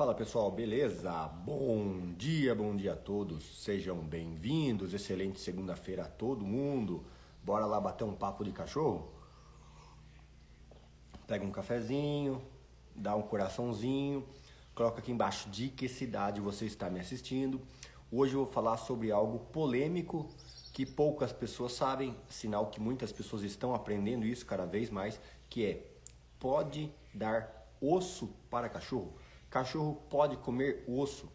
Fala pessoal, beleza? Bom dia a todos, sejam bem-vindos, excelente segunda-feira a todo mundo. Bora lá bater um papo de cachorro? Pega um cafezinho, dá um coraçãozinho, coloca aqui embaixo de que cidade você está me assistindo. Hoje eu vou falar sobre algo polêmico que poucas pessoas sabem, sinal que muitas pessoas estão aprendendo isso cada vez mais, que é: pode dar osso para cachorro? Cachorro pode comer osso?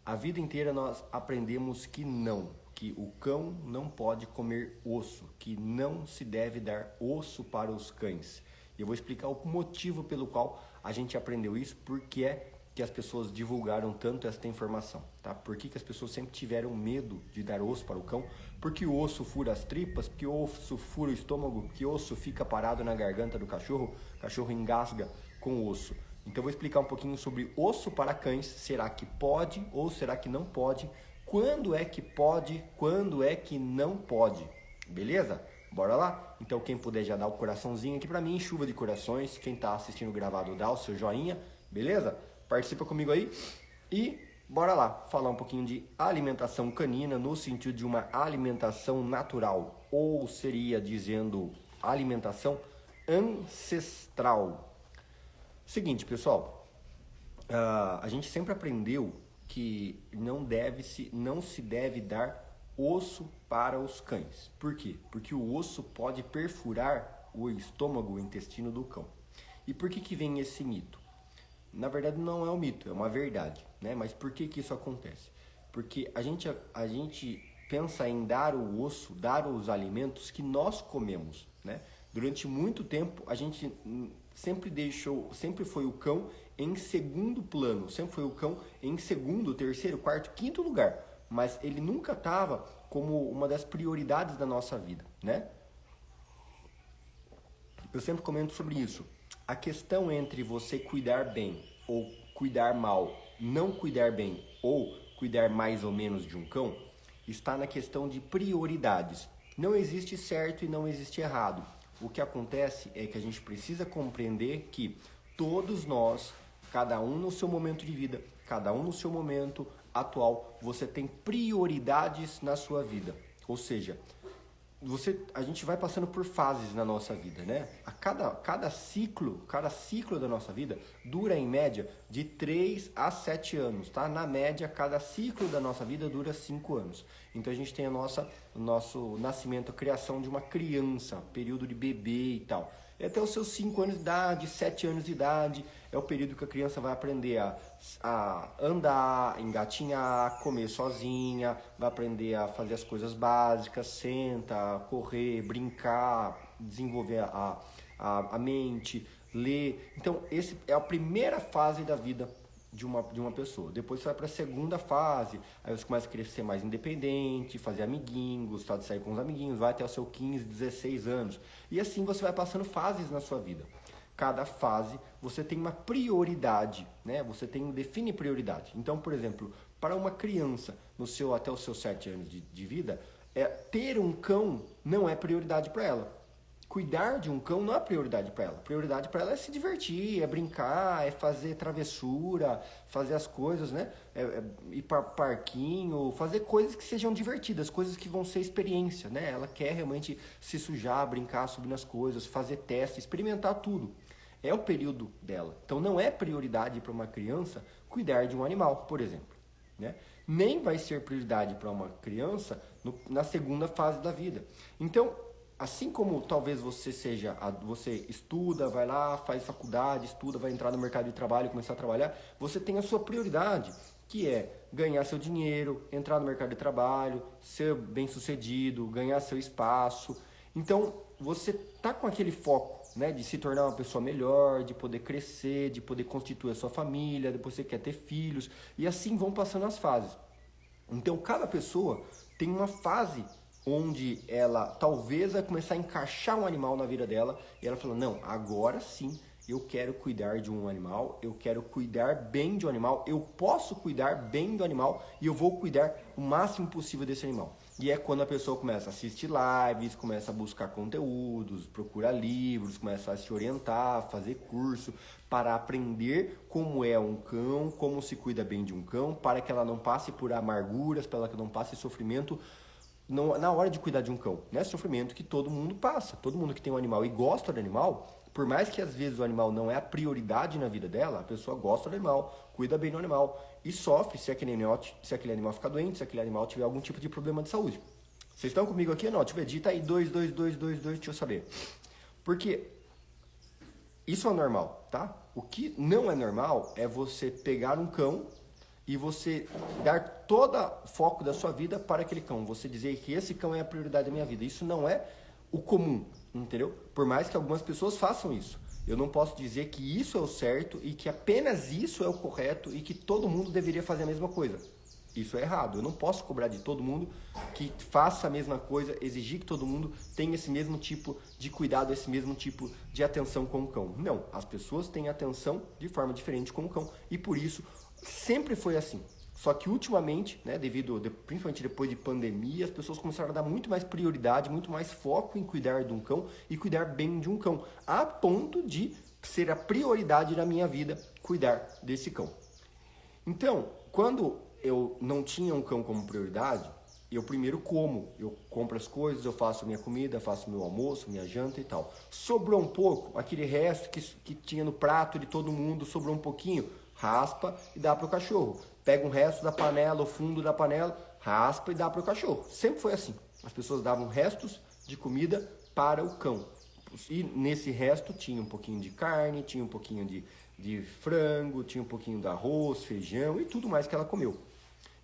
A vida inteira nós aprendemos que não, que o cão não pode comer osso, que não se deve dar osso para os cães. E eu vou explicar o motivo pelo qual a gente aprendeu isso, porque é que as pessoas divulgaram tanto esta informação, tá? Por que as pessoas sempre tiveram medo de dar osso para o cão? Porque o osso fura as tripas, porque o osso fura o estômago, porque o osso fica parado na garganta do cachorro, o cachorro engasga com o osso. Então eu vou explicar um pouquinho sobre osso para cães. Será que pode ou será que não pode? Quando é que pode? Quando é que não pode? Beleza? Bora lá? Então quem puder já dar o coraçãozinho aqui pra mim, chuva de corações. Quem tá assistindo gravado dá o seu joinha, beleza? Participa comigo aí e bora lá falar um pouquinho de alimentação canina no sentido de uma alimentação natural, ou seria dizendo alimentação ancestral. Seguinte, pessoal, a gente sempre aprendeu que não se deve dar osso para os cães. Por quê? Porque o osso pode perfurar o estômago, o intestino do cão. E por que vem esse mito? Na verdade não é um mito, é uma verdade, né? Mas por que isso acontece? Porque a gente pensa em dar o osso, dar os alimentos que nós comemos, né? Durante muito tempo a gente sempre foi o cão em segundo plano, sempre foi o cão em segundo, terceiro, quarto, quinto lugar, mas ele nunca estava como uma das prioridades da nossa vida, né? Eu sempre comento sobre isso. A questão entre você cuidar bem ou cuidar mal, não cuidar bem ou cuidar mais ou menos de um cão, está na questão de prioridades. Não existe certo e não existe errado. O que acontece é que a gente precisa compreender que todos nós, cada um no seu momento de vida, cada um no seu momento atual, você tem prioridades na sua vida. Ou seja, a gente vai passando por fases na nossa vida, né? Cada ciclo da nossa vida dura em média de 3 a 7 anos, tá? Na média, cada ciclo da nossa vida dura 5 anos. Então a gente tem o nosso nascimento, a criação de uma criança, período de bebê e tal. E até os seus 5 anos de idade, 7 anos de idade, é o período que a criança vai aprender a andar, engatinhar, comer sozinha, vai aprender a fazer as coisas básicas, senta, correr, brincar, desenvolver a mente, ler. Então, essa é a primeira fase da vida de uma pessoa. Depois você vai para a segunda fase, aí você começa a querer ser mais independente, fazer amiguinhos, gostar de sair com os amiguinhos, vai até os seus 15, 16 anos. E assim você vai passando fases na sua vida. Cada fase você tem uma prioridade, né? Você define prioridade. Então, por exemplo, para uma criança até os seus 7 anos de vida, ter um cão não é prioridade para ela. Cuidar de um cão não é prioridade para ela. Prioridade para ela é se divertir, é brincar, é fazer travessura, fazer as coisas, né? Ir para parquinho, fazer coisas que sejam divertidas, coisas que vão ser experiência, né? Ela quer realmente se sujar, brincar, subir nas coisas, fazer teste, experimentar tudo. É o período dela. Então não é prioridade para uma criança cuidar de um animal, por exemplo, né? Nem vai ser prioridade para uma criança na segunda fase da vida. Então, assim como talvez você estuda, vai lá, faz faculdade, estuda, vai entrar no mercado de trabalho, começar a trabalhar, você tem a sua prioridade, que é ganhar seu dinheiro, entrar no mercado de trabalho, ser bem-sucedido, ganhar seu espaço. Então, você tá com aquele foco, né, de se tornar uma pessoa melhor, de poder crescer, de poder constituir a sua família, depois você quer ter filhos, e assim vão passando as fases. Então, cada pessoa tem uma fase onde ela talvez vai começar a encaixar um animal na vida dela e ela fala: não, agora sim eu quero cuidar de um animal, eu quero cuidar bem de um animal, eu posso cuidar bem do animal e eu vou cuidar o máximo possível desse animal. E é quando a pessoa começa a assistir lives, começa a buscar conteúdos, procura livros, começa a se orientar, fazer curso para aprender como é um cão, como se cuida bem de um cão, para que ela não passe por amarguras, para que ela não passe sofrimento na hora de cuidar de um cão. Né? Sofrimento que todo mundo passa, todo mundo que tem um animal e gosta do animal, por mais que às vezes o animal não é a prioridade na vida dela, a pessoa gosta do animal, cuida bem do animal e sofre se aquele animal ficar doente, se aquele animal tiver algum tipo de problema de saúde. Vocês estão comigo aqui? Não, deixa eu ver, digita aí 2, deixa eu saber. Porque isso é normal, tá? O que não é normal é você pegar um cão e você dar todo o foco da sua vida para aquele cão. Você dizer que esse cão é a prioridade da minha vida. Isso não é o comum, entendeu? Por mais que algumas pessoas façam isso. Eu não posso dizer que isso é o certo e que apenas isso é o correto e que todo mundo deveria fazer a mesma coisa. Isso é errado. Eu não posso cobrar de todo mundo que faça a mesma coisa, exigir que todo mundo tenha esse mesmo tipo de cuidado, esse mesmo tipo de atenção com o cão. Não, as pessoas têm atenção de forma diferente com o cão e por isso sempre foi assim. Só que ultimamente, né, principalmente depois de pandemia, as pessoas começaram a dar muito mais prioridade, muito mais foco em cuidar de um cão e cuidar bem de um cão, a ponto de ser a prioridade na minha vida cuidar desse cão. Então, quando eu não tinha um cão como prioridade, eu primeiro como, eu compro as coisas, eu faço minha comida, faço meu almoço, minha janta e tal. Sobrou um pouco, aquele resto que tinha no prato de todo mundo, sobrou um pouquinho, raspa e dá para o cachorro. Pega um resto da panela, o fundo da panela, raspa e dá para o cachorro. Sempre foi assim. As pessoas davam restos de comida para o cão. E nesse resto tinha um pouquinho de carne, tinha um pouquinho de frango, tinha um pouquinho de arroz, feijão e tudo mais que ela comeu.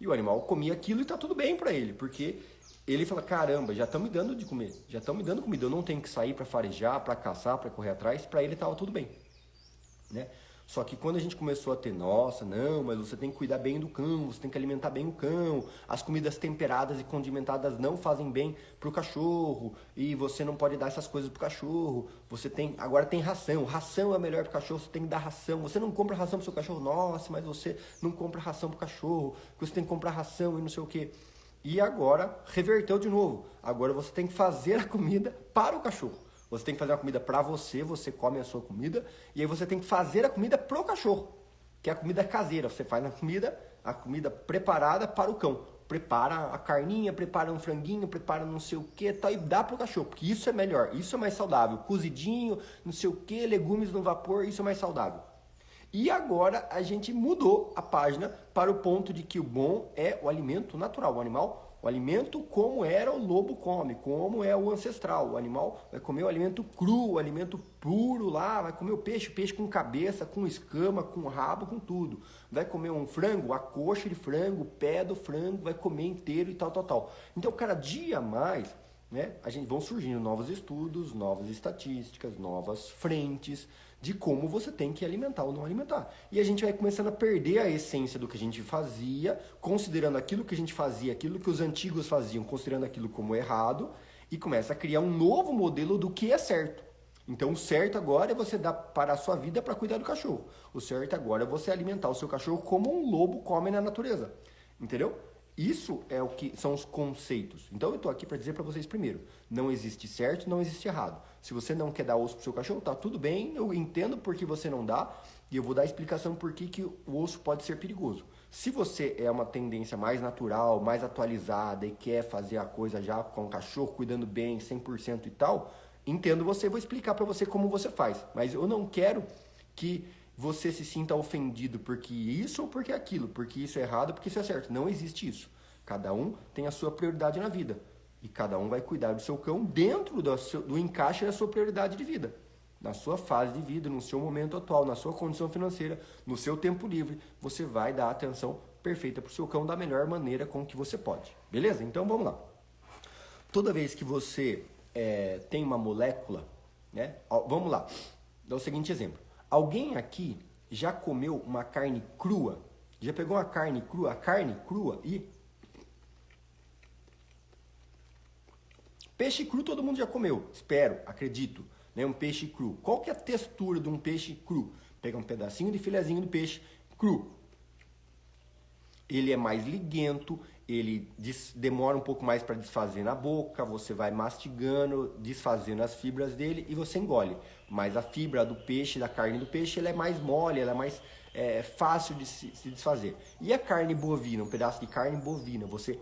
E o animal comia aquilo e tá tudo bem para ele, porque ele fala, caramba, já estão me dando de comer, já estão me dando comida, eu não tenho que sair para farejar, para caçar, para correr atrás, para ele tava tudo bem, né? Só que quando a gente começou a ter, nossa, não, mas você tem que cuidar bem do cão, você tem que alimentar bem o cão, as comidas temperadas e condimentadas não fazem bem pro cachorro, e você não pode dar essas coisas pro cachorro, agora tem ração é melhor pro cachorro, você tem que dar ração, você não compra ração pro seu cachorro, nossa, mas você não compra ração pro cachorro, você tem que comprar ração e não sei o que. E agora reverteu de novo, agora você tem que fazer a comida para o cachorro. Você tem que fazer uma comida para você, você come a sua comida, e aí você tem que fazer a comida pro cachorro, que é a comida caseira. Você faz a comida preparada para o cão. Prepara a carninha, prepara um franguinho, prepara não sei o que, tal, e dá pro cachorro, porque isso é melhor, isso é mais saudável. Cozidinho, não sei o que, legumes no vapor, isso é mais saudável. E agora a gente mudou a página para o ponto de que o bom é o alimento natural, o alimento como era o lobo come, como é o ancestral. O animal vai comer o alimento cru, o alimento puro lá, vai comer o peixe com cabeça, com escama, com rabo, com tudo. Vai comer um frango, a coxa de frango, o pé do frango, vai comer inteiro e tal, tal, tal. Então, cada dia mais, né, vão surgindo novos estudos, novas estatísticas, novas frentes de como você tem que alimentar ou não alimentar. E a gente vai começando a perder a essência do que a gente fazia, considerando aquilo que a gente fazia, aquilo que os antigos faziam, considerando aquilo como errado, e começa a criar um novo modelo do que é certo. Então o certo agora é você dar para a sua vida para cuidar do cachorro. O certo agora é você alimentar o seu cachorro como um lobo come na natureza. Entendeu? Isso é o que são os conceitos. Então eu estou aqui para dizer para vocês primeiro, não existe certo, não existe errado. Se você não quer dar osso pro seu cachorro, tá tudo bem, eu entendo por que você não dá e eu vou dar a explicação por que o osso pode ser perigoso. Se você é uma tendência mais natural, mais atualizada e quer fazer a coisa já com o cachorro, cuidando bem, 100% e tal, entendo você, vou explicar para você como você faz. Mas eu não quero que você se sinta ofendido porque isso ou porque aquilo, porque isso é errado, porque isso é certo. Não existe isso. Cada um tem a sua prioridade na vida. E cada um vai cuidar do seu cão dentro do encaixe da sua prioridade de vida. Na sua fase de vida, no seu momento atual, na sua condição financeira, no seu tempo livre, você vai dar a atenção perfeita para o seu cão da melhor maneira com que você pode. Beleza? Então vamos lá. Toda vez que você tem uma molécula, né? Vamos lá. Dá o seguinte exemplo. Alguém aqui já comeu uma carne crua? Já pegou uma carne crua e... Peixe cru todo mundo já comeu, espero, acredito, né? Um peixe cru. Qual que é a textura de um peixe cru? Pega um pedacinho de filezinho do peixe cru. ele é mais liguento, ele demora um pouco mais para desfazer na boca, você vai mastigando, desfazendo as fibras dele e você engole. Mas a fibra do peixe, da carne do peixe, ela é mais mole, ela é mais fácil de se desfazer. E a carne bovina, um pedaço de carne bovina, você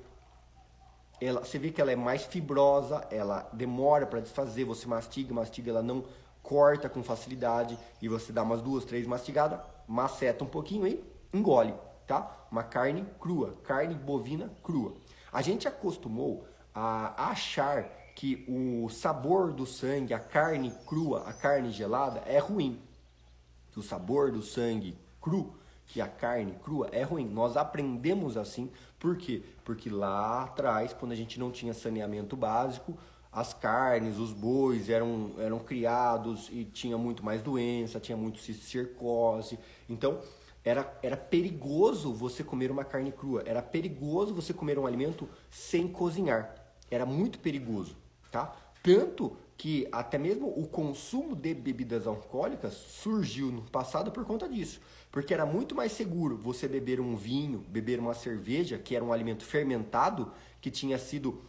vê que ela é mais fibrosa, ela demora para desfazer, você mastiga, ela não corta com facilidade e você dá umas 2, 3 mastigadas, maceta um pouquinho e engole, tá? Uma carne crua, carne bovina crua. A gente acostumou a achar que o sabor do sangue, a carne crua, a carne gelada é ruim. O sabor do sangue cru, que a carne crua é ruim. Nós aprendemos assim, por quê? Porque lá atrás, quando a gente não tinha saneamento básico, as carnes, os bois eram criados e tinha muito mais doença, tinha muito cisticercose. Então, era perigoso você comer uma carne crua, era perigoso você comer um alimento sem cozinhar. Era muito perigoso, tá? Tanto que até mesmo o consumo de bebidas alcoólicas surgiu no passado por conta disso. Porque era muito mais seguro você beber um vinho, beber uma cerveja, que era um alimento fermentado, que tinha sido,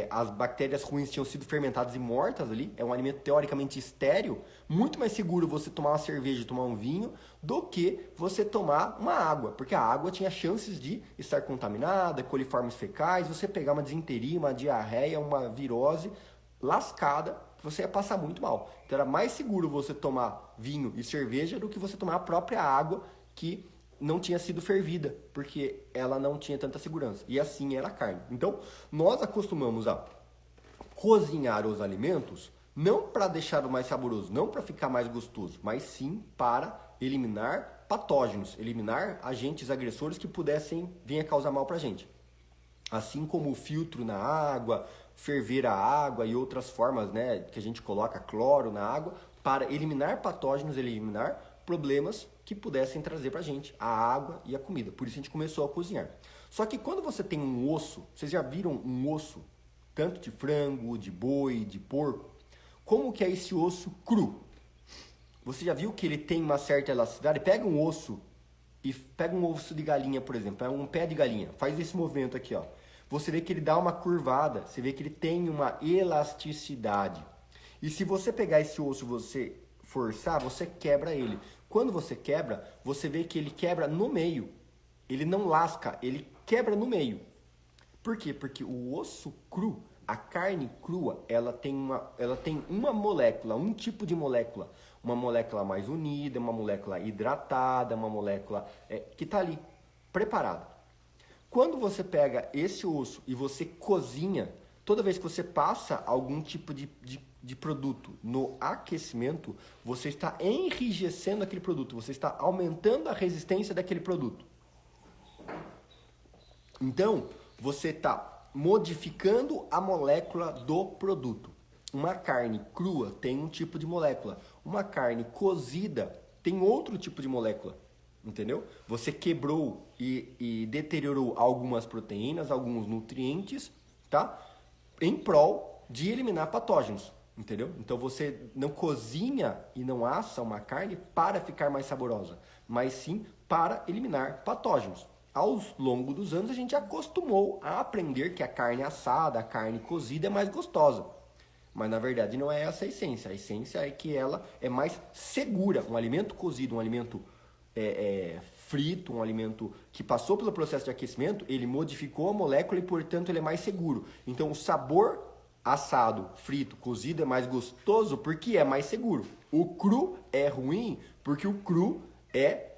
as bactérias ruins tinham sido fermentadas e mortas ali, é um alimento teoricamente estéril, muito mais seguro você tomar uma cerveja e tomar um vinho do que você tomar uma água, porque a água tinha chances de estar contaminada, coliformes fecais, você pegar uma disenteria, uma diarreia, uma virose lascada, você ia passar muito mal. Então era mais seguro você tomar vinho e cerveja do que você tomar a própria água que não tinha sido fervida, porque ela não tinha tanta segurança. E assim era a carne. Então, nós acostumamos a cozinhar os alimentos não para deixar o mais saboroso, não para ficar mais gostoso, mas sim para eliminar patógenos, eliminar agentes agressores que pudessem vir a causar mal para a gente. Assim como o filtro na água, ferver a água e outras formas, né, que a gente coloca cloro na água para eliminar patógenos, eliminar problemas que pudessem trazer pra gente a água e a comida. Por isso a gente começou a cozinhar. Só que quando você tem um osso, vocês já viram um osso, tanto de frango, de boi, de porco, como que é esse osso cru? Você já viu que ele tem uma certa elasticidade? Pega um osso e pega um osso de galinha, por exemplo, um pé de galinha, faz esse movimento aqui, ó. Você vê que ele dá uma curvada, você vê que ele tem uma elasticidade. E se você pegar esse osso e você forçar, você quebra ele. Quando você quebra, você vê que ele quebra no meio. Ele não lasca, ele quebra no meio. Por quê? Porque o osso cru, a carne crua, ela tem uma molécula, um tipo de molécula. Uma molécula mais unida, uma molécula hidratada, uma molécula que está ali, preparada. Quando você pega esse osso e você cozinha, toda vez que você passa algum tipo de produto no aquecimento, você está enrijecendo aquele produto, você está aumentando a resistência daquele produto. Então, você está modificando a molécula do produto. Uma carne crua tem um tipo de molécula, uma carne cozida tem outro tipo de molécula. Entendeu? Você quebrou e deteriorou algumas proteínas, alguns nutrientes, tá? Em prol de eliminar patógenos, entendeu? Então você não cozinha e não assa uma carne para ficar mais saborosa, mas sim para eliminar patógenos. Ao longo dos anos a gente acostumou a aprender que a carne assada, a carne cozida é mais gostosa. Mas na verdade não é essa a essência. A essência é que ela é mais segura. Um alimento cozido, um alimento frito, um alimento que passou pelo processo de aquecimento, ele modificou a molécula e, portanto, ele é mais seguro. Então, o sabor assado, frito, cozido é mais gostoso porque é mais seguro. O cru é ruim porque o cru é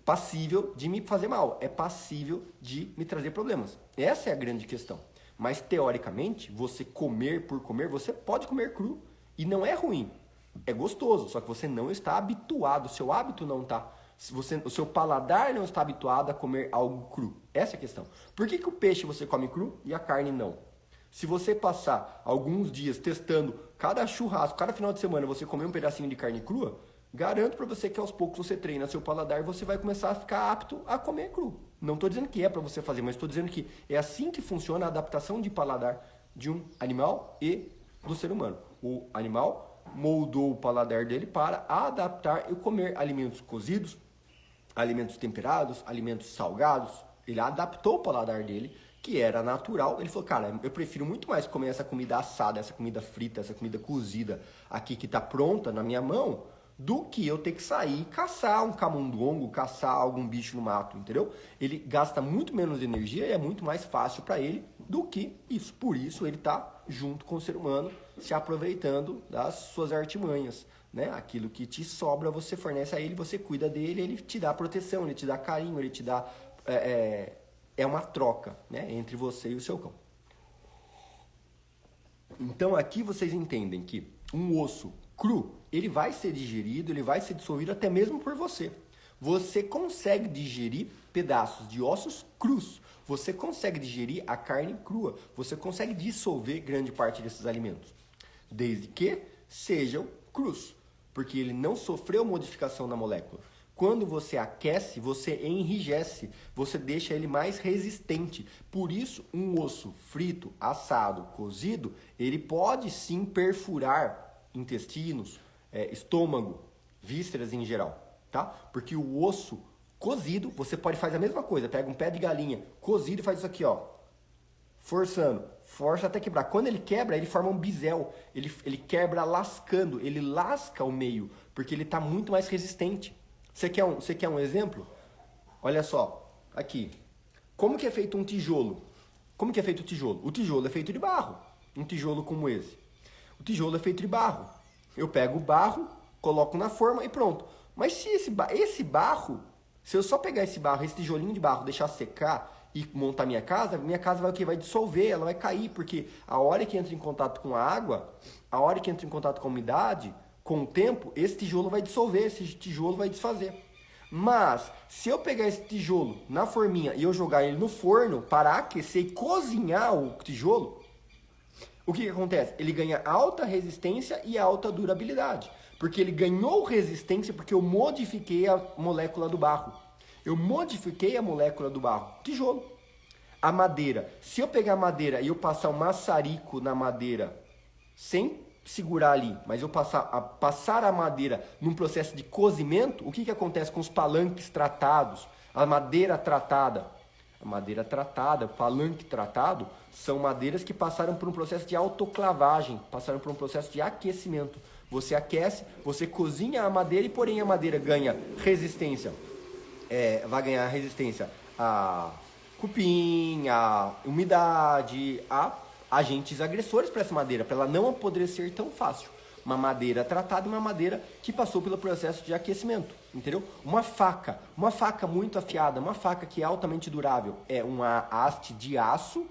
passível de me fazer mal, é passível de me trazer problemas. Essa é a grande questão. Mas, teoricamente, você comer por comer, você pode comer cru e não é ruim. É gostoso, só que você não está habituado, o seu hábito não está. O seu paladar não está habituado a comer algo cru. Essa é a questão. Por que o peixe você come cru e a carne não? Se você passar alguns dias testando cada churrasco, cada final de semana você comer um pedacinho de carne crua, garanto para você que aos poucos você treina seu paladar e você vai começar a ficar apto a comer cru. Não estou dizendo que é para você fazer, mas estou dizendo que é assim que funciona a adaptação de paladar de um animal e do ser humano. O animal moldou o paladar dele para adaptar e comer alimentos cozidos, alimentos temperados, alimentos salgados, Ele adaptou o paladar dele, que era natural. Ele falou, cara, eu prefiro muito mais comer essa comida assada, essa comida frita, essa comida cozida aqui que tá pronta na minha mão, do que eu ter que sair e caçar um camundongo, caçar algum bicho no mato, entendeu? Ele gasta muito menos energia e é muito mais fácil para ele do que isso. Por isso ele tá junto com o ser humano, se aproveitando das suas artimanhas, né? Aquilo que te sobra, você fornece a ele, você cuida dele, ele te dá proteção, ele te dá carinho, ele te dá... É uma troca, né, entre você e o seu cão. Então aqui vocês entendem que um osso cru, ele vai ser digerido, ele vai ser dissolvido até mesmo por você. Você consegue digerir pedaços de ossos crus. Você consegue digerir a carne crua. Você consegue dissolver grande parte desses alimentos. Desde que sejam crus. Porque ele não sofreu modificação na molécula. Quando você aquece, você enrijece, você deixa ele mais resistente. Por isso, um osso frito, assado, cozido, ele pode sim perfurar intestinos, estômago, vísceras em geral, tá? Porque o osso cozido, você pode fazer a mesma coisa, pega um pé de galinha cozido e faz isso aqui, ó, forçando, força até quebrar. Quando ele quebra, ele forma um bisel, ele quebra lascando, ele lasca o meio, porque ele está muito mais resistente. Você quer um exemplo? Olha só, aqui. Como que é feito um tijolo? Como que é feito o tijolo? O tijolo é feito de barro. Um tijolo como esse. O tijolo é feito de barro. Eu pego o barro, coloco na forma e pronto. Mas se esse barro, se eu só pegar esse barro, esse tijolinho de barro, deixar secar e montar minha casa vai o quê? Vai dissolver, ela vai cair, porque a hora que entra em contato com a água, a hora que entra em contato com a umidade, com o tempo, esse tijolo vai dissolver, esse tijolo vai desfazer. Mas, se eu pegar esse tijolo na forminha e eu jogar ele no forno para aquecer e cozinhar o tijolo, o que acontece? Ele ganha alta resistência e alta durabilidade. Porque ele ganhou resistência porque eu modifiquei a molécula do barro. Eu modifiquei a molécula do barro. Tijolo. A madeira. Se eu pegar a madeira e eu passar um maçarico na madeira sem segurar ali, mas eu passar a madeira num processo de cozimento, o que acontece com os palanques tratados? A madeira tratada, o palanque tratado, são madeiras que passaram por um processo de autoclavagem, passaram por um processo de aquecimento. Você aquece, você cozinha a madeira e porém a madeira ganha resistência, vai ganhar resistência a cupim, a umidade, a agentes agressores para essa madeira, para ela não apodrecer tão fácil. Uma madeira tratada e uma madeira que passou pelo processo de aquecimento, entendeu? Uma faca muito afiada, uma faca que é altamente durável, é uma haste de aço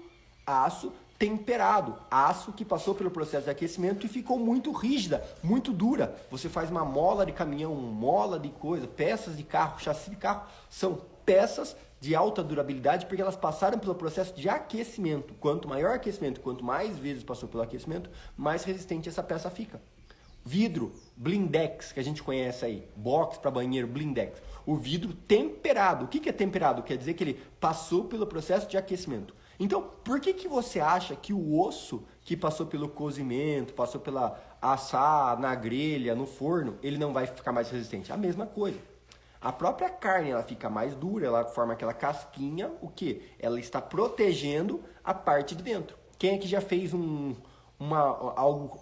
temperado, aço que passou pelo processo de aquecimento e ficou muito rígida, muito dura. Você faz uma mola de caminhão, mola de coisa, peças de carro, chassi de carro, são peças de alta durabilidade porque elas passaram pelo processo de aquecimento. Quanto maior o aquecimento, quanto mais vezes passou pelo aquecimento, mais resistente essa peça fica. Vidro, blindex, que a gente conhece aí, box para banheiro, blindex. O vidro temperado. O que é temperado? Quer dizer que ele passou pelo processo de aquecimento. Então, por que você acha que o osso que passou pelo cozimento, passou pela assar na grelha, no forno, ele não vai ficar mais resistente? A mesma coisa. A própria carne, ela fica mais dura, ela forma aquela casquinha, o quê? Ela está protegendo a parte de dentro. Quem é que já fez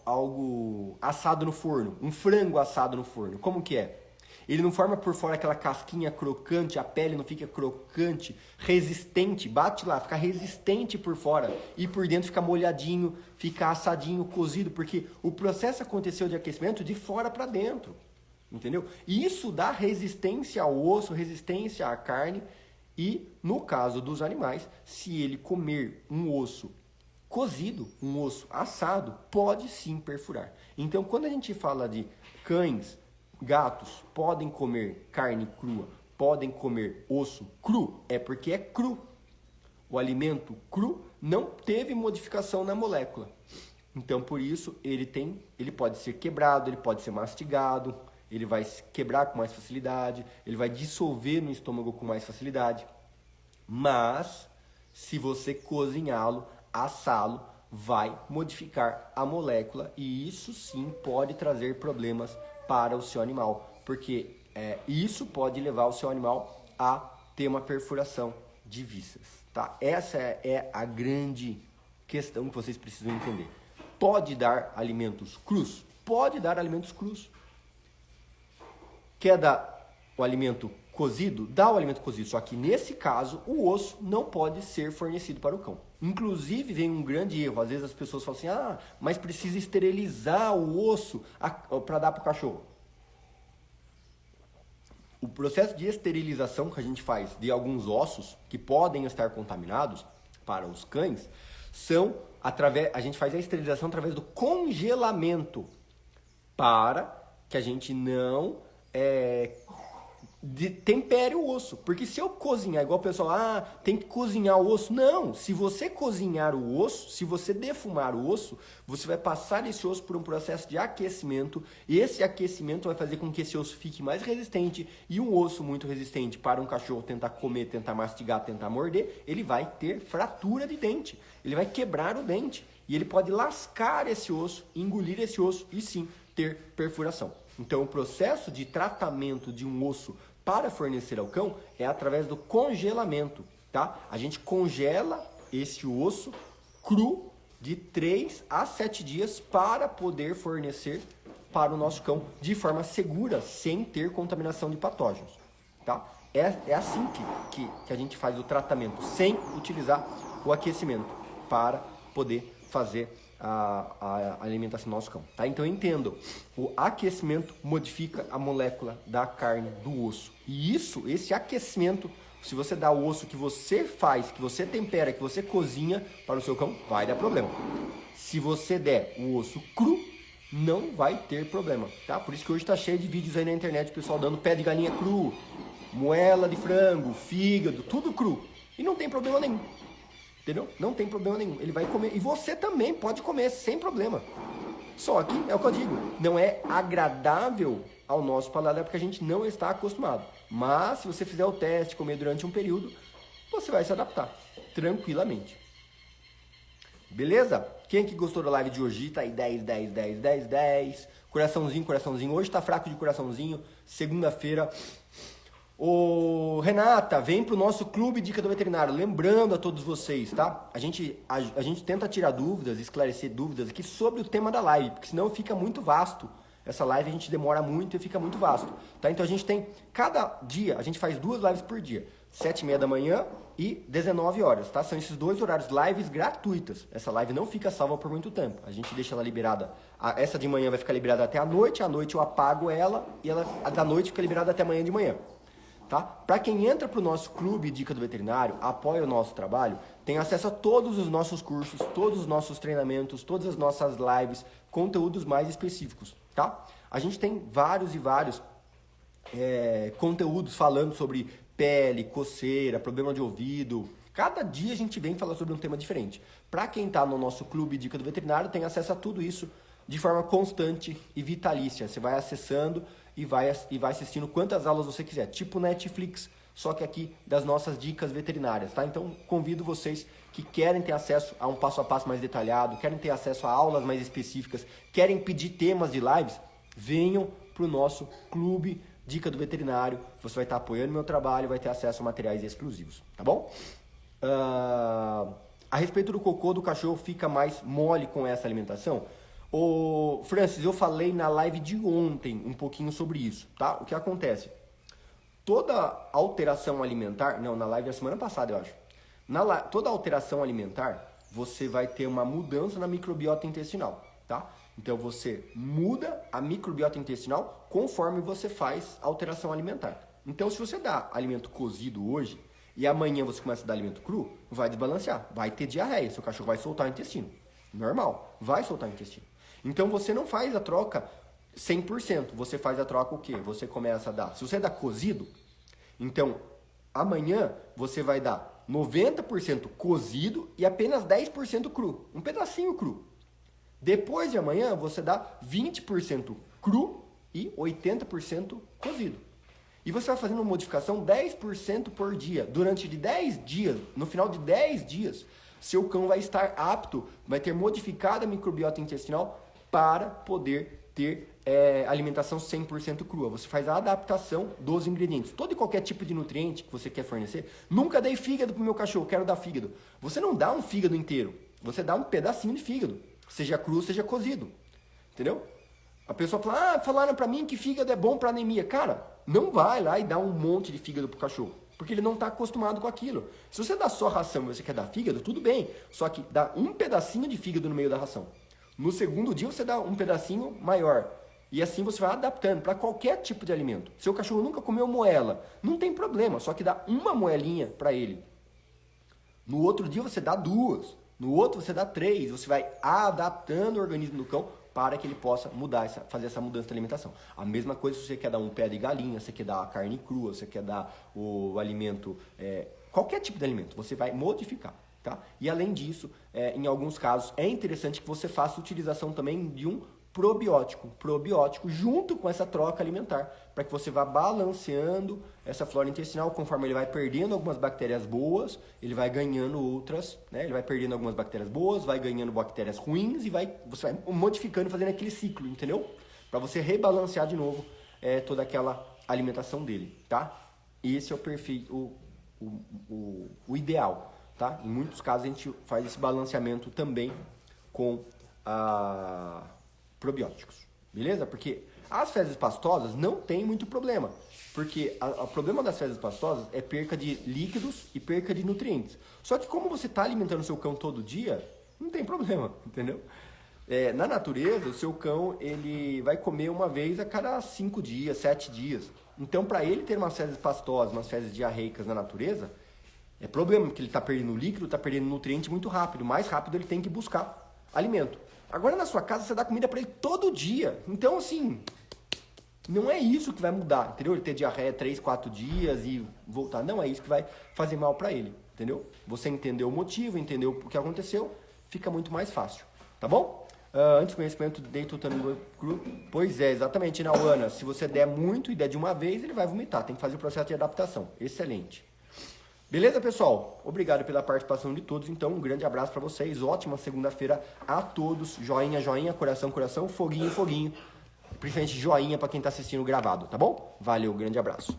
algo assado no forno? Um frango assado no forno, como que é? Ele não forma por fora aquela casquinha crocante, a pele não fica crocante, resistente, bate lá, fica resistente por fora e por dentro fica molhadinho, fica assadinho, cozido, porque o processo aconteceu de aquecimento de fora para dentro. Entendeu? E isso dá resistência ao osso, resistência à carne e, no caso dos animais, se ele comer um osso cozido, um osso assado, pode sim perfurar. Então, quando a gente fala de cães, gatos, podem comer carne crua, podem comer osso cru, é porque é cru. O alimento cru não teve modificação na molécula. Então, por isso, ele pode ser quebrado, ele pode ser mastigado, ele vai se quebrar com mais facilidade, ele vai dissolver no estômago com mais facilidade. Mas, se você cozinhá-lo, assá-lo, vai modificar a molécula e isso sim pode trazer problemas para o seu animal, porque isso pode levar o seu animal a ter uma perfuração, de vísceras, tá? Essa é a grande questão que vocês precisam entender. Pode dar alimentos crus? Pode dar alimentos crus. Quer dar o alimento cozido? Dá o alimento cozido. Só que nesse caso, o osso não pode ser fornecido para o cão. Inclusive, vem um grande erro. Às vezes as pessoas falam assim, mas precisa esterilizar o osso para dar para o cachorro. O processo de esterilização que a gente faz de alguns ossos que podem estar contaminados para os cães a gente faz a esterilização através do congelamento para que a gente não tempere o osso. Porque se eu cozinhar, igual o pessoal, tem que cozinhar o osso. Não, se você cozinhar o osso, se você defumar o osso, você vai passar esse osso por um processo de aquecimento, e esse aquecimento vai fazer com que esse osso fique mais resistente, e um osso muito resistente para um cachorro tentar comer, tentar mastigar, tentar morder, ele vai ter fratura de dente, ele vai quebrar o dente, e ele pode lascar esse osso, engolir esse osso e sim ter perfuração. Então o processo de tratamento de um osso para fornecer ao cão é através do congelamento, tá? A gente congela esse osso cru de 3 a 7 dias para poder fornecer para o nosso cão de forma segura, sem ter contaminação de patógenos, tá? É assim que a gente faz o tratamento, sem utilizar o aquecimento para poder fazer a alimentação do nosso cão, tá? Então entendo, o aquecimento modifica a molécula da carne do osso. E esse aquecimento, se você dá o osso que você faz, que você tempera, que você cozinha para o seu cão, vai dar problema. Se você der o osso cru, não vai ter problema, tá? Por isso que hoje tá cheio de vídeos aí na internet, o pessoal dando pé de galinha cru, moela de frango, fígado, tudo cru. E não tem problema nenhum. Entendeu? Não tem problema nenhum. Ele vai comer. E você também pode comer sem problema. Só que, é o que eu digo, não é agradável ao nosso paladar porque a gente não está acostumado. Mas, se você fizer o teste, comer durante um período, você vai se adaptar tranquilamente. Beleza? Quem que gostou da live de hoje? Tá aí 10, 10, 10, 10, 10. Coraçãozinho, coraçãozinho. Hoje tá fraco de coraçãozinho. Segunda-feira. Ô, Renata, vem pro nosso Clube Dica do Veterinário. Lembrando a todos vocês, tá? A gente tenta tirar dúvidas, esclarecer dúvidas aqui sobre o tema da live, porque senão fica muito vasto. Essa live a gente demora muito e fica muito vasto, tá? Então a gente tem, cada dia, a gente faz 2 lives por dia. 7h30 da manhã e 19 horas, tá? São esses 2 horários, lives gratuitas. Essa live não fica salva por muito tempo. A gente deixa ela liberada. Essa de manhã vai ficar liberada até a noite eu apago ela e ela da noite fica liberada até amanhã de manhã. Tá? Para quem entra para o nosso Clube Dica do Veterinário, apoia o nosso trabalho, tem acesso a todos os nossos cursos, todos os nossos treinamentos, todas as nossas lives, conteúdos mais específicos, tá? A gente tem vários e vários conteúdos falando sobre pele, coceira, problema de ouvido. Cada dia a gente vem falar sobre um tema diferente. Para quem está no nosso Clube Dica do Veterinário, tem acesso a tudo isso de forma constante e vitalícia. Você vai acessando e vai assistindo quantas aulas você quiser, tipo Netflix, só que aqui das nossas dicas veterinárias, tá? Então, convido vocês que querem ter acesso a um passo a passo mais detalhado, querem ter acesso a aulas mais específicas, querem pedir temas de lives, venham para o nosso Clube Dica do Veterinário, você vai estar apoiando meu trabalho, vai ter acesso a materiais exclusivos, tá bom? A respeito do cocô do cachorro, fica mais mole com essa alimentação? Ô, Francis, eu falei na live de ontem um pouquinho sobre isso, tá? O que acontece? Toda alteração alimentar, não, na live da semana passada, eu acho. Toda alteração alimentar, você vai ter uma mudança na microbiota intestinal, tá? Então você muda a microbiota intestinal conforme você faz a alteração alimentar. Então se você dá alimento cozido hoje e amanhã você começa a dar alimento cru, vai desbalancear, vai ter diarreia, seu cachorro vai soltar o intestino. Normal, vai soltar o intestino. Então você não faz a troca 100%, você faz a troca o quê? Você começa a dar, se você dá cozido, então amanhã você vai dar 90% cozido e apenas 10% cru, um pedacinho cru. Depois de amanhã você dá 20% cru e 80% cozido. E você vai fazendo uma modificação 10% por dia, durante 10 dias, no final de 10 dias, seu cão vai estar apto, vai ter modificado a microbiota intestinal para poder ter alimentação 100% crua. Você faz a adaptação dos ingredientes. Todo e qualquer tipo de nutriente que você quer fornecer. Nunca dei fígado pro meu cachorro, quero dar fígado. Você não dá um fígado inteiro. Você dá um pedacinho de fígado. Seja cru, seja cozido. Entendeu? A pessoa fala, falaram pra mim que fígado é bom pra anemia. Cara, não vai lá e dá um monte de fígado pro cachorro. Porque ele não está acostumado com aquilo. Se você dá só ração e você quer dar fígado, tudo bem. Só que dá um pedacinho de fígado no meio da ração. No segundo dia você dá um pedacinho maior. E assim você vai adaptando para qualquer tipo de alimento. Seu cachorro nunca comeu moela, não tem problema, só que dá uma moelinha para ele. No outro dia você dá 2, no outro você dá 3. Você vai adaptando o organismo do cão para que ele possa mudar, fazer essa mudança de alimentação. A mesma coisa se você quer dar um pé de galinha, você quer dar a carne crua, você quer dar o alimento, qualquer tipo de alimento, você vai modificar. Tá? E além disso, em alguns casos, é interessante que você faça utilização também de um probiótico junto com essa troca alimentar, para que você vá balanceando essa flora intestinal. Conforme ele vai perdendo algumas bactérias boas, ele vai ganhando outras, né? Ele vai perdendo algumas bactérias boas, vai ganhando bactérias ruins e você vai modificando, fazendo aquele ciclo, entendeu? Para você rebalancear de novo toda aquela alimentação dele, tá? Esse é o perfeito, o ideal, tá? Em muitos casos a gente faz esse balanceamento também com probióticos, beleza? Porque as fezes pastosas não tem muito problema, porque o problema das fezes pastosas é perca de líquidos e perca de nutrientes. Só que como você está alimentando o seu cão todo dia, não tem problema, entendeu? Na natureza, o seu cão ele vai comer uma vez a cada 5 dias, 7 dias. Então, para ele ter umas fezes pastosas, umas fezes diarreicas na natureza, é problema, porque ele está perdendo líquido, está perdendo nutriente muito rápido. Mais rápido ele tem que buscar alimento. Agora na sua casa você dá comida para ele todo dia. Então assim, não é isso que vai mudar, entendeu? Ele ter diarreia 3, 4 dias e voltar. Não é isso que vai fazer mal para ele, entendeu? Você entendeu o motivo, entendeu o que aconteceu, fica muito mais fácil, tá bom? Antes conhecimento dei tutano cru. Pois é, exatamente, Nauana. Se você der muito e der de uma vez, ele vai vomitar. Tem que fazer o processo de adaptação. Excelente. Beleza, pessoal? Obrigado pela participação de todos. Então, um grande abraço para vocês. Ótima segunda-feira a todos. Joinha, joinha, coração, coração, foguinho, foguinho. Principalmente joinha para quem está assistindo gravado, tá bom? Valeu, grande abraço.